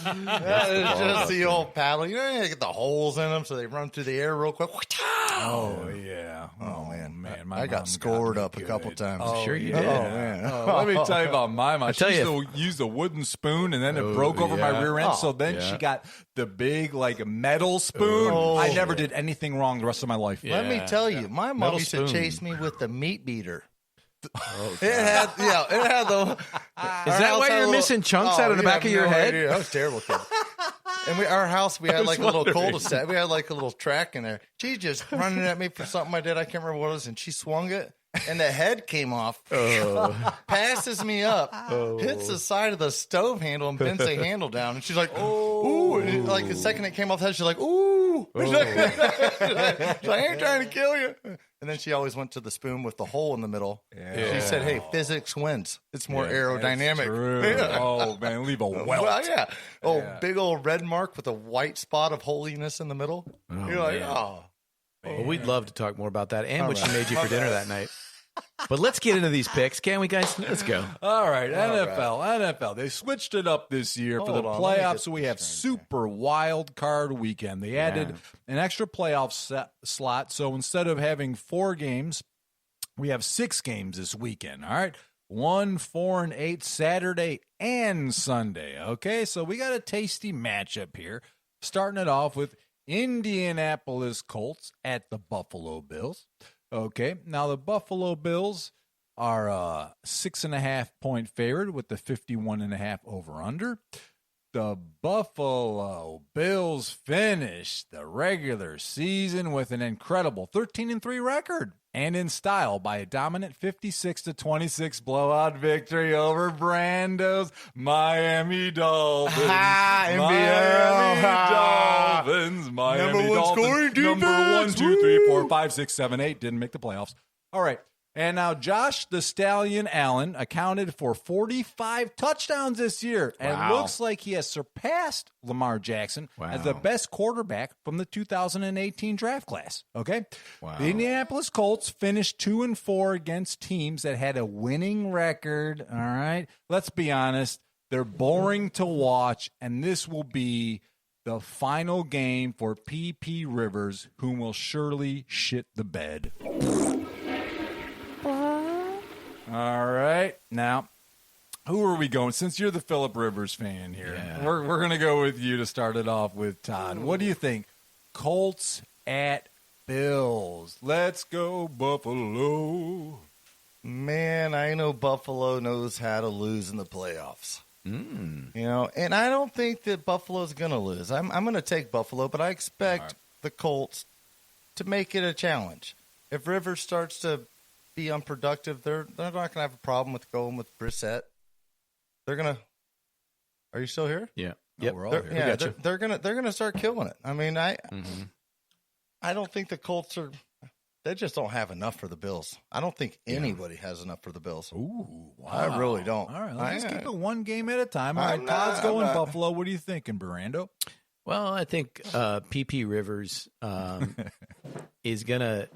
It's just the old paddle. You know, you get the holes in them, so they run through the air real quick. Oh, yeah. Oh, man. My I got mom scored me up a couple good. times. Oh, Sure you yeah. did. Oh, man. Let me tell you about my mom. She tell used to use a wooden spoon, and then it broke over my rear end. So then she got the big, like, metal spoon. I never did anything wrong the rest of my life. Let me tell you, my mom used to chase me with the meat beater. It had the. Is that why you're missing chunks out of the back of your head? Idea. I was a terrible kid. And our house, we had like a little cul-de-sac. We had like a little track in there. She just running at me for something I did. I can't remember what it was. And she swung it, and the head came off. Passes me up, hits the side of the stove handle, and bends the handle down. And she's like, ooh. And like the second it came off the head, she's like, ooh. She's like, I ain't trying to kill you. And then she always went to the spoon with the hole in the middle. Yeah. She said, hey, physics wins. It's more aerodynamic. Yeah. Oh, man, leave a welt. Well, yeah. Big old red mark with a white spot of holiness in the middle. You're like, Well, we'd love to talk more about that and what she made you for dinner that night. But let's get into these picks, can we, guys? Let's go. All right, NFL. They switched it up this year for the playoffs, so we have Super Wild Card Weekend. They added an extra playoff slot, so instead of having 4 games, we have 6 games this weekend. All right, 1, 4, and 8 Saturday and Sunday. Okay, so we got a tasty matchup here, starting it off with Indianapolis Colts at the Buffalo Bills. Okay, now the Buffalo Bills are a 6.5-point favorite with the 51.5 over/under. The Buffalo Bills finished the regular season with an incredible 13-3 record and in style by a dominant 56-26 blowout victory over Brando's Miami Dolphins. Miami Dolphins. Scoring defense. Number 1, 2, 3, 4, 5, 6, 7, 8 didn't make the playoffs. All right. And now Josh the Stallion Allen accounted for 45 touchdowns this year and looks like he has surpassed Lamar Jackson as the best quarterback from the 2018 draft class. Okay? Wow. The Indianapolis Colts finished 2-4 against teams that had a winning record. All right? Let's be honest. They're boring to watch, and this will be the final game for P.P. Rivers, whom will surely shit the bed. All right. Now, who are we going? Since you're the Phillip Rivers fan here, we're going to go with you to start it off with, Todd. What do you think? Colts at Bills. Let's go, Buffalo. Man, I know Buffalo knows how to lose in the playoffs. You know, and I don't think that Buffalo's going to lose. I'm going to take Buffalo, but I expect the Colts to make it a challenge. If Rivers starts to be unproductive, they're not going to have a problem with going with Brissett. They're going to. Are you still here? Yeah. Yep. We're all here. Yeah, they're going to start killing it. I mean, I don't think the Colts are. They just don't have enough for the Bills. I don't think anybody has enough for the Bills. Ooh, wow. I really don't. All right, let's keep it one game at a time. All right, Todd's going Buffalo. What are you thinking, Brando? Well, I think P.P. Rivers is gonna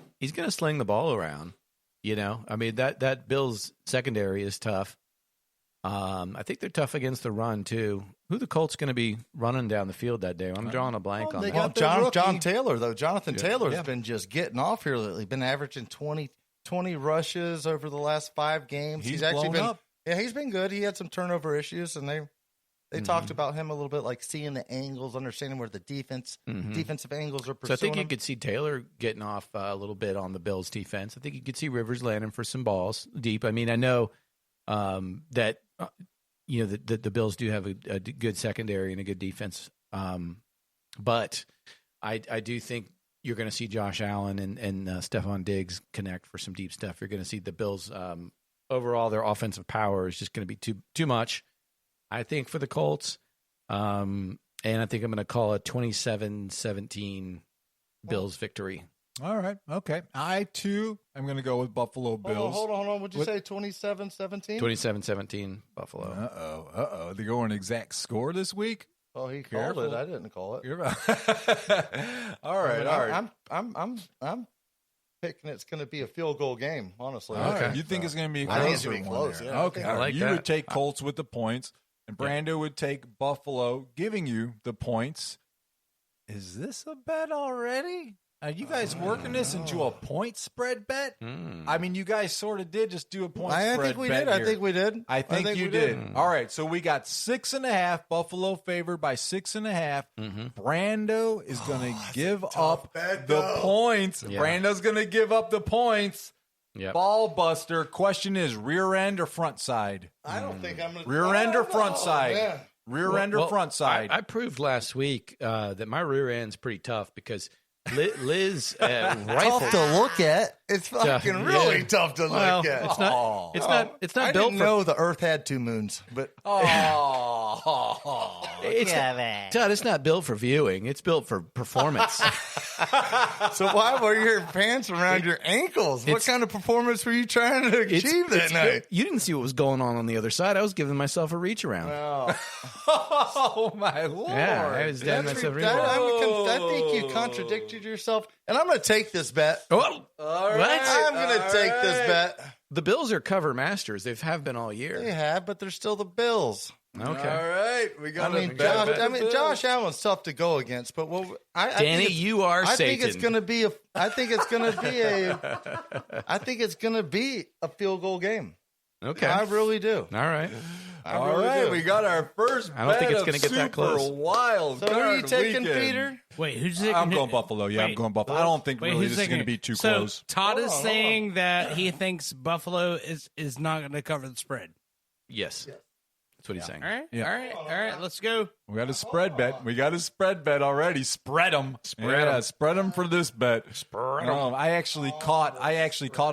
sling the ball around. You know, I mean that Bills secondary is tough. I think they're tough against the run too. Who the Colts going to be running down the field that day? I'm drawing a blank on that. Well, John Taylor though. Jonathan Taylor's been just getting off here lately. Been averaging 20 rushes over the last 5 games. He's actually been up. Yeah, he's been good. He had some turnover issues, and they talked about him a little bit, like seeing the angles, understanding where the defensive angles are pursuing. So I think you him. could see Taylor getting off a little bit on the Bills defense. I think you could see Rivers landing for some balls deep. I mean, I know that you know the Bills do have a good secondary and a good defense, but I do think you're going to see Josh Allen and Stephon Diggs connect for some deep stuff. You're going to see the Bills overall their offensive power is just going to be too much. I think for the Colts, and I think I'm going to call it 27-17 Bills victory. All right. Okay. I, too, am going to go with Buffalo Bills. Hold on. Would you say 27-17? 27-17 Buffalo. Uh-oh. They're going exact score this week? Oh, he called it. I didn't call it. All right. I'm picking it's going to be a field goal game, honestly. Okay. You think it's going to be a closer one? Close, there. yeah. Okay. I like you that. would take Colts with the points. and Brando would take Buffalo, giving you the points. Is this a bet already? Are you guys working this into a point spread bet? I mean, you guys sort of did just do a point spread bet. I think we did. I think you did. All right, so we got 6.5. Buffalo favored by 6.5. Brando is going to give up the points. Yeah. Brando's going to give up the points. Yep. Ball buster. Question is rear end or front side? I don't think I'm going to. Rear end or front side? Yeah. Rear end or front side? I proved last week that my rear end's pretty tough because Lizz rifle. Tough to look at. It's fucking really tough to look at. It's not. It's not I built. Didn't know the Earth had 2 moons, but Todd, it's not built for viewing. It's built for performance. So why were your pants around your ankles? What kind of performance were you trying to achieve that night? You didn't see what was going on the other side. I was giving myself a reach around. Oh my Lord! Yeah, I was doing myself. I think you contradicted yourself, and I'm going to take this bet. Oh, all right. I'm going to take this bet. The Bills are cover masters. They have been all year. They have, but they're still the Bills. Okay. All right. We got. Josh Allen's tough to go against, but Danny, you are Satan. I think it's going to be a field goal game. Okay. I really do. All right. All right, we got our first. I don't think it's going to get that close. Wild. So who are you taking, Peter? Wait, who's taking? I'm going Buffalo. Yeah, I'm going Buffalo. I don't think really this is going to be too close. Todd is saying that he thinks Buffalo is not going to cover the spread. Yes. That's what he's saying. All right, all right. Let's go. We got a spread bet. We got a spread bet already. Spread them. Spread them for this bet. Spread them. I actually caught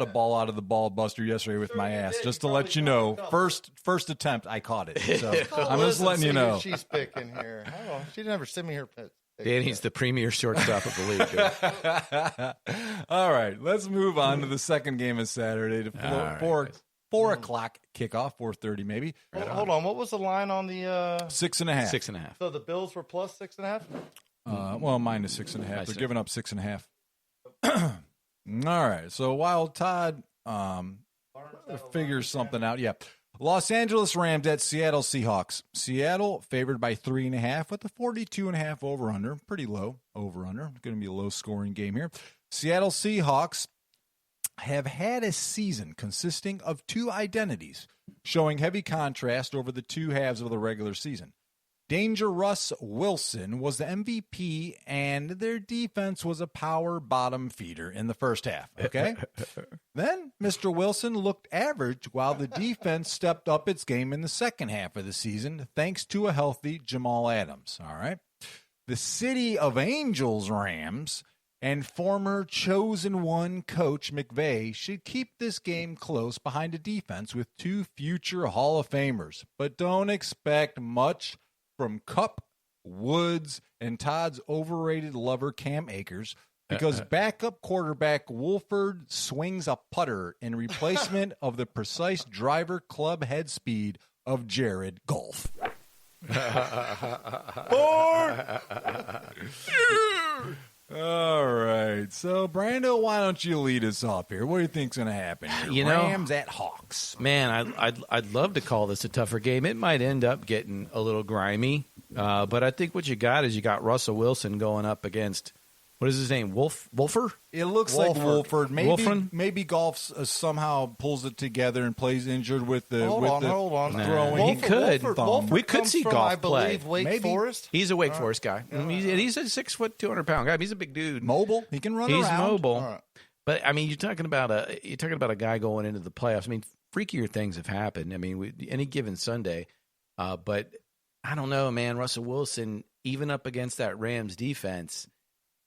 a ball out of the ball buster yesterday with my ass. Just to let you know, first attempt, I caught it. So I'm just letting you know. She's picking here. She never sent me her picks. Danny's the premier shortstop of the league. All right, let's move on to the second game of Saturday. To 4 o'clock kickoff, 4:30 maybe. Hold on. What was the line on the 6.5? 6.5. So the Bills were plus 6.5? Well, minus 6.5. They're giving up 6.5. All right. So while Todd figures something out, Los Angeles Rams at Seattle Seahawks. Seattle favored by 3.5 with a 42.5 over/under. Pretty low over/under. Going to be a low scoring game here. Seattle Seahawks have had a season consisting of 2 identities, showing heavy contrast over the 2 halves of the regular season. Danger Russ Wilson was the MVP, and their defense was a power bottom feeder in the first half. Okay? Then Mr. Wilson looked average while the defense stepped up its game in the second half of the season, thanks to a healthy Jamal Adams. All right? The City of Angels Rams and former chosen one coach McVay should keep this game close behind a defense with 2 future Hall of Famers. But don't expect much from Kupp, Woods, and Todd's overrated lover Cam Akers because backup quarterback Wolford swings a putter in replacement of the precise driver club head speed of Jared Goff. All right. So, Brando, why don't you lead us off here? What do you think's going to happen here? Rams at Hawks. Man, I'd love to call this a tougher game. It might end up getting a little grimy, but I think what you got is you got Russell Wilson going up against, what is his name, Wolfer? It looks like Wolford. Maybe Goff somehow pulls it together and plays injured with the hold on. throwing. He could. We could see Goff play. I believe Wake Forest. He's a Wake Forest guy. He's a 6 foot, 200 pound guy. He's a big dude. Mobile. He can run around. He's mobile. Right. But I mean, you're talking about a guy going into the playoffs. I mean, freakier things have happened. I mean, any given Sunday. But I don't know, man. Russell Wilson, even up against that Rams defense,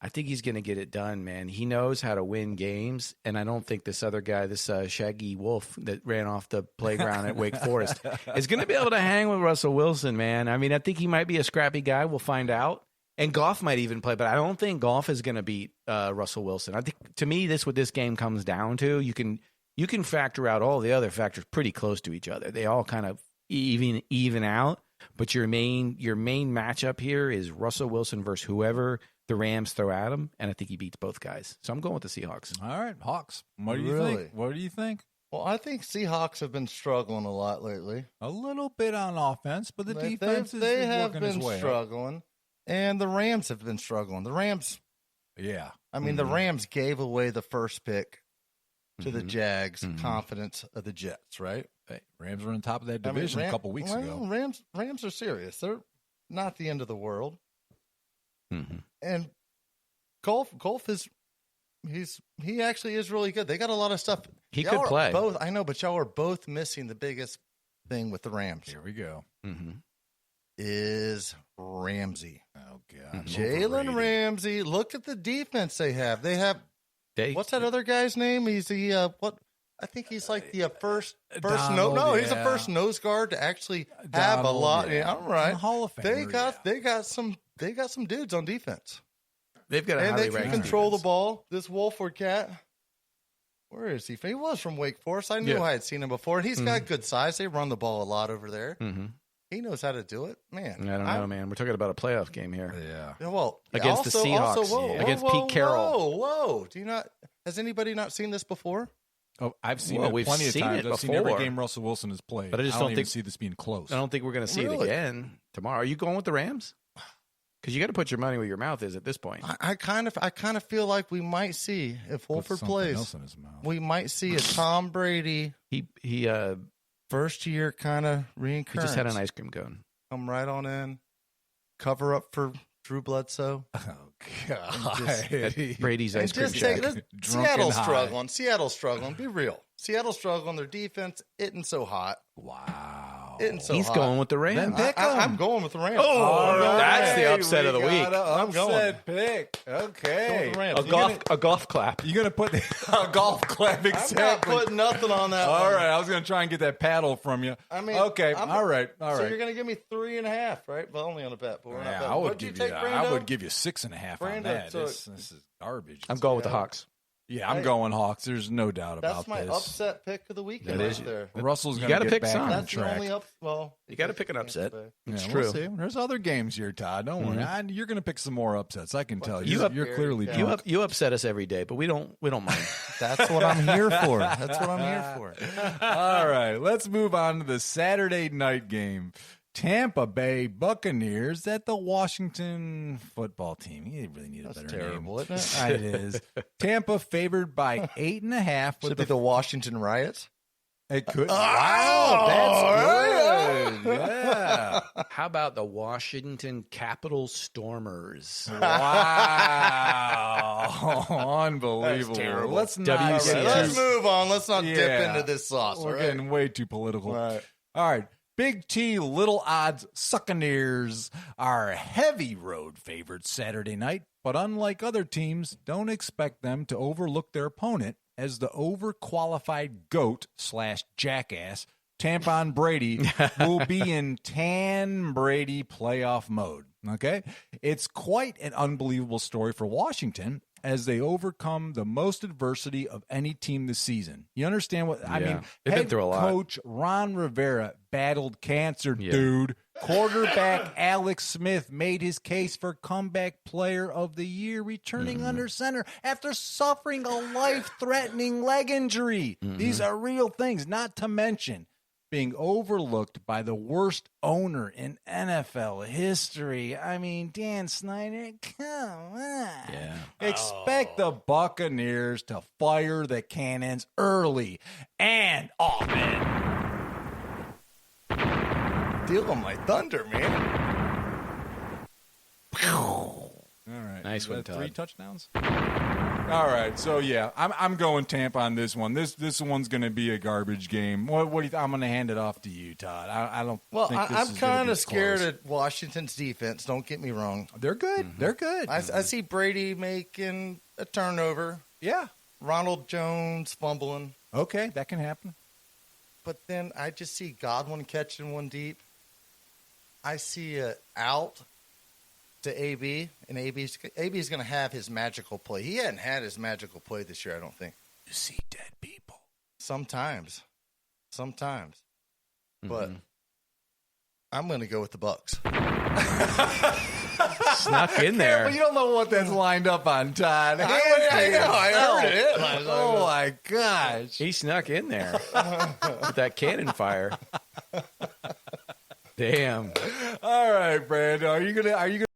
I think he's going to get it done, man. He knows how to win games, and I don't think this other guy, this Shaggy Wolf that ran off the playground at Wake Forest, is going to be able to hang with Russell Wilson, man. I mean, I think he might be a scrappy guy. We'll find out. And Goff might even play, but I don't think Goff is going to beat Russell Wilson. I think, to me, what this game comes down to. You can factor out all the other factors pretty close to each other. They all kind of even out. But your main matchup here is Russell Wilson versus whoever the Rams throw at him, and I think he beats both guys. So I'm going with the Seahawks. All right, Hawks. What do you think? What do you think? Well, I think Seahawks have been struggling a lot lately. A little bit on offense, but the defense is they have working been its way struggling, and the Rams have been struggling. The Rams, yeah. I mean, the Rams gave away the first pick to the Jags, confidence of the Jets, right? Hey, Rams were on top of that division a couple weeks ago. Rams are serious. They're not the end of the world. And golf is. He actually is really good. They got a lot of stuff. He could play. Both, I know, but y'all are both missing the biggest thing with the Rams. Here we go. Is Ramsey. Oh, God. Jalen Ramsey. Look at the defense they have. What's that other guy's name? He's the, I think he's like the first Donald, he's the first nose guard to actually have a lot. Yeah, all right. Hall of Famer, They got some dudes on defense. They've got a and highly they can control the ball. This Wolford cat, where is he? He was from Wake Forest. I knew I had seen him before. And he's got good size. They run the ball a lot over there. He knows how to do it, man. I don't know, man. We're talking about a playoff game here. Yeah. Well, against the Seahawks, against Pete Carroll. Whoa! Has anybody not seen this before? Oh, I've seen it plenty of times. I've seen every game Russell Wilson has played. But I just don't think see this being close. I don't think we're going to see it again tomorrow. Are you going with the Rams? Because you got to put your money where your mouth is at this point. I kind of feel like we might see, if Wolford plays, we might see a Tom Brady. He first year kind of reincarnate. He just had an ice cream cone. Come right on in, cover up for Drew Bledsoe. Oh God! Brady's ice cream shack. Seattle's struggling. Be real. Seattle's struggling. Their defense isn't so hot. Wow. He's going with the Rams. I'm going with the Rams. That's the upset of the week. I'm going pick. Okay. A golf clap. You're going to put a golf clap, exactly. I'm not putting nothing on that All one. right. I was going to try and get that paddle from you. I mean, okay. All right. So you're going to give me 3.5, right? Well, only on a bet, but we're not betting. I would give you 6.5 on that. So this is garbage. I'm going with the Hawks. Yeah, I'm going Hawks. There's no doubt about this. That's my upset pick of the weekend right there. Russell's going to get back on That's track. the only you got to pick an upset. It's true. We'll see. There's other games here, Todd. Don't worry. You're going to pick some more upsets. I can tell you. You're clearly drunk. You upset us every day, but we don't mind. That's what I'm here for. All right, let's move on to the Saturday night game. Tampa Bay Buccaneers at the Washington football team. You really need a better terrible, name. Isn't it? It is. Tampa favored by 8.5. Should be the Washington Riots. It could. Wow, that's good. Yeah. How about the Washington Capitol Stormers? Wow. Unbelievable. Let's move on. Let's not dip into this sauce. We're getting way too political. All right. Big T Little Odds Succaneers are heavy road favorites Saturday night, but unlike other teams, don't expect them to overlook their opponent as the overqualified GOAT/jackass Tampon Brady will be in Tan Brady playoff mode. Okay? It's quite an unbelievable story for Washington as they overcome the most adversity of any team this season. You understand what I mean? They've been through a lot. Coach Ron Rivera battled cancer, dude. Quarterback Alex Smith made his case for comeback player of the year, returning under center after suffering a life-threatening leg injury. These are real things, not to mention being overlooked by the worst owner in NFL history. I mean, Dan Snyder, come on. Yeah. Expect the Buccaneers to fire the cannons early and often. Steal on my thunder, man. All right. Nice one, Todd. 3 touchdowns? All right, so yeah, I'm going Tampa on this one. This one's going to be a garbage game. What do you I'm going to hand it off to you, Todd. I don't. Well, think this I'm is kind of scared close. at Washington's defense. Don't get me wrong. They're good. They're good. I see Brady making a turnover. Yeah. Ronald Jones fumbling. Okay, that can happen. But then I just see Godwin catching one deep. I see it out to AB, and AB's going to have his magical play. He hadn't had his magical play this year, I don't think. You see dead people. Sometimes. But I'm going to go with the Bucks. snuck in there. Well, you don't know what that's lined up on, Todd. I know. I heard it. Oh my gosh. He snuck in there with that cannon fire. Damn. All right, Brando. Are you gonna